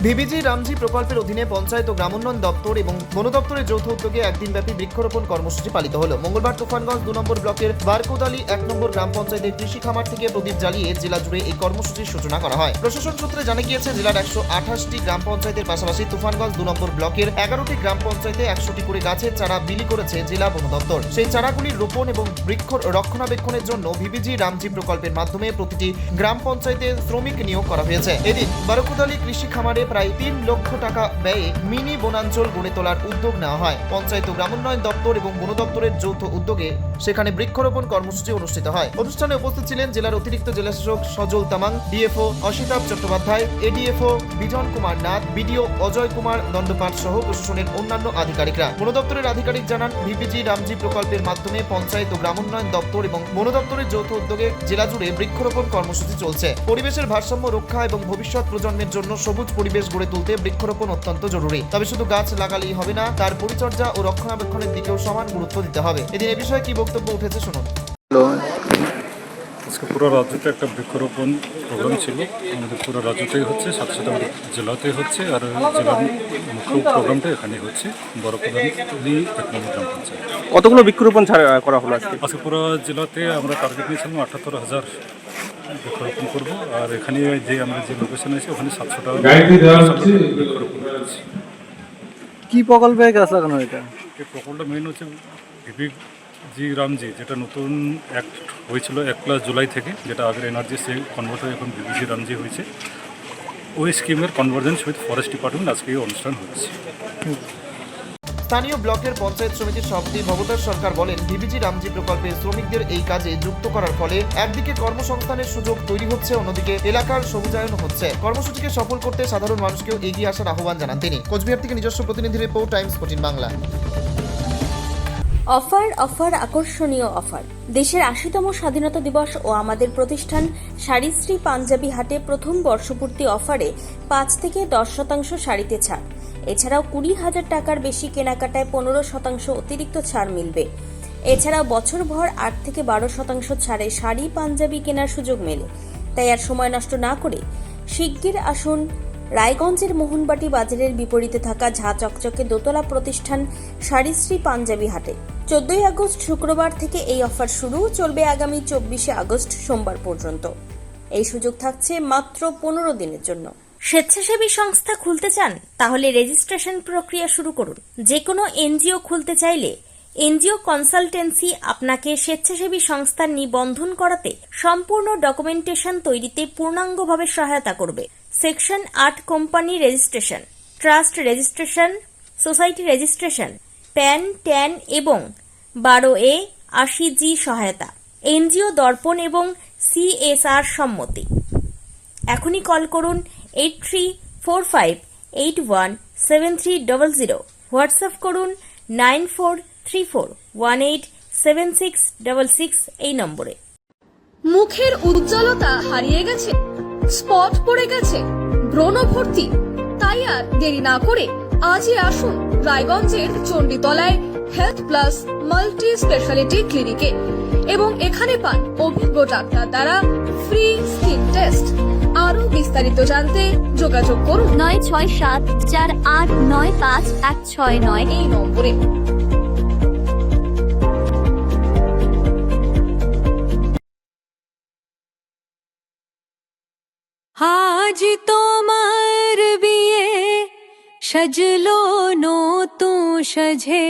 VBG Ramji প্রকল্পের অধীনে পঞ্চায়েত ও গ্রামোন্নয়ন দপ্তর এবং বন দপ্তরের যৌথ উদ্যোগে একদিনব্যাপী বৃক্ষরোপণ কর্মসূচি পালিত হলো। মঙ্গলবার তুফানগঞ্জ 2 নম্বর ব্লকের বারকোদালি 1 নম্বর গ্রাম পঞ্চায়েতের কৃষি খামার থেকে প্রদীপ জ্বালিয়ে জেলা জুড়ে এই কর্মসূচির সূচনা করা হয়। প্রশাসন সূত্রে জানা গিয়েছে, জেলার 128টি গ্রাম পঞ্চায়েতের পাশাপাশি তুফানগঞ্জ 2 নম্বর ব্লকের 11টি গ্রাম পঞ্চায়েতে 100টি করে গাছের চারা বিলি করেছে জেলা বন দপ্তর। সেই চারাগুলির রোপণ এবং বৃক্ষ রক্ষণাবেক্ষণের জন্য ভিবিজি রামজি প্রকল্পের মাধ্যমে প্রতিটি গ্রাম পঞ্চায়েতে শ্রমিক নিয়োগ করা হয়েছে। এদিন বারকোদালি কৃষি খামারে প্রায় 3 লক্ষ টাকা ব্যয়ে মিনি বনাঞ্চল গড়ে তোলার উদ্যোগ নেওয়া হয়। পঞ্চায়েত ও গ্রামোন্নয়ন দপ্তর এবং বন দপ্তরের যৌথ উদ্যোগে সেখানে বৃক্ষরোপণ কর্মসূচি অনুষ্ঠিত হয়। অনুষ্ঠানে উপস্থিত ছিলেন জেলার অতিরিক্ত জেলাশাসক সজল Tamang, DFO Asitabha Chattopadhyay, ADFO Bijan Kumar Nath, BDO Ajay Kumar দণ্ডপাট সহ প্রশাসনের অন্যান্য আধিকারিকরা। বন দপ্তরের আধিকারিক জানান, ভিবিজি রামজি প্রকল্পের মাধ্যমে পঞ্চায়েত ও গ্রামোন্নয়ন দপ্তর এবং বন দপ্তরের যৌথ উদ্যোগে জেলা জুড়ে বৃক্ষরোপণ কর্মসূচি চলছে। পরিবেশের ভারসাম্য রক্ষা এবং ভবিষ্যৎ প্রজন্মের জন্য সবুজ পরিবেশ গড়ে তুলতে বৃক্ষরোপণ অত্যন্ত জরুরি। তবে শুধু গাছ লাগালেই হবে না, তার পরিচর্যা ও রক্ষণাবেক্ষণের দিকেও সমান গুরুত্ব দিতে হবে। এদিন এ বিষয়ে কি বক্তব্য উঠেছে শুনুন। আজকে পুরো রাজ্যতে একটা বৃক্ষরোপণ প্রোগ্রাম ছিল। আমাদের পুরো রাজ্যতেই হচ্ছে, সাথে সাথে আমাদের জেলাতেই হচ্ছে, আর জেলার মুখ্য প্রোগ্রামটা এখানে হচ্ছে বরকোদালি 1 নম্বর গ্রাম পঞ্চায়েত। কতগুলো বৃক্ষরোপণ করা হলো আজকে? আজকে পুরো জেলাতে আমরা টার্গেট নিয়েছিলাম 78,000 বৃক্ষরোপণ করবো, আর এখানে যে আমরা যে লোকেশন আছে ওখানে 700টা বৃক্ষরোপণ করেছি। কি প্রকল্পে গাছ লাগানো এটা? এই প্রকল্পটা মেন হচ্ছে ভিবিজি রামজি, যেটা নতুন অ্যাক্ট হয়েছিল 1 জুলাই থেকে, যেটা আগের এনার্জি সে কনভার্ট হয়ে এখন ভিবিজি রামজি হয়েছে। ওই স্কিমের কনভার্জেন্স উইথ ফরেস্ট ডিপার্টমেন্ট আজকে এই অনুষ্ঠান হচ্ছে। স্থানীয় ব্লকের পঞ্চায়েত সমিতির সভাপতি ভবতার সরকার বলেন, ভিবিজি রামজি প্রকল্পে শ্রমিকদের এই কাজে যুক্ত করার ফলে একদিকে কর্মসংস্থানের সুযোগ তৈরি হচ্ছে, অন্যদিকে এলাকার সবুজায়ন হচ্ছে। কর্মসূচিকে সফল করতে সাধারণ মানুষকেও এগিয়ে আসার আহ্বান জানান তিনি। কোচবিহার থেকে নিজস্ব প্রতিনিধি রিপোর্ট, টাইমস 14 বাংলা। অফার আকর্ষণীয় অফার। দেশের 80তম স্বাধীনতা দিবস ও আমাদের প্রতিষ্ঠান শাড়িশ্রী পাঞ্জাবি হাটে প্রথম বর্ষপূর্তি অফারে 5 থেকে 10% শাড়িতে ছাড়। এছাড়াও 20,000 টাকার বেশি কেনাকাটায় 15% অতিরিক্ত ছাড় মিলবে। এছাড়াও বছরভর 8 থেকে 12% ছাড়ে শাড়ি পাঞ্জাবি কেনার সুযোগ মেলে। তাই আর সময় নষ্ট না করে শিগগির আসুন রায়গঞ্জের মোহনবাটি বাজারের বিপরীতে থাকা ঝা চকচকে দোতলা প্রতিষ্ঠান শাড়িশ্রী পাঞ্জাবি হাটে। 14 আগস্ট শুক্রবার থেকে এই অফার শুরু, চলবে আগামী 24 আগস্ট সোমবার পর্যন্ত। এই সুযোগ থাকছে মাত্র 15 দিনের জন্য। স্বেচ্ছাসেবী সংস্থা খুলতে চান? তাহলে রেজিস্ট্রেশন প্রক্রিয়া শুরু করুন। যে কোনো এনজিও খুলতে চাইলে এনজিও কনসালটেন্সি আপনাকে স্বেচ্ছাসেবী সংস্থার নিবন্ধন করাতে সম্পূর্ণ ডকুমেন্টেশন তৈরিতে পূর্ণাঙ্গভাবে সহায়তা করবে। Section 8 company registration, trust registration, society registration, pan, tan এবং 12A 80G সহায়তা, এনজিও দর্পণ এবং CSR সম্মতি। এখনই কল করুন 8345817300, হোয়াটসঅ্যাপ করুন 9434187666 এই নম্বরে। মুখের উজ্জ্বলতা হারিয়ে গেছে, স্পট পড়ে গেছে, ব্রণ ভর্তি, তাই আর দেরি না করে আজই আসুন রায়গঞ্জের চণ্ডীতলায় হেলথ প্লাস মাল্টি স্পেশালিটি ক্লিনিকে এবং এখানে পান অভিজ্ঞ ডাক্তার দ্বারা ফ্রি স্কিন টেস্ট। আরো বিস্তারিত জানতে যোগাযোগ করুন 9674895169 এই নম্বরে। আজ তোমার বিয়ে সাজলো নতুন সাজে।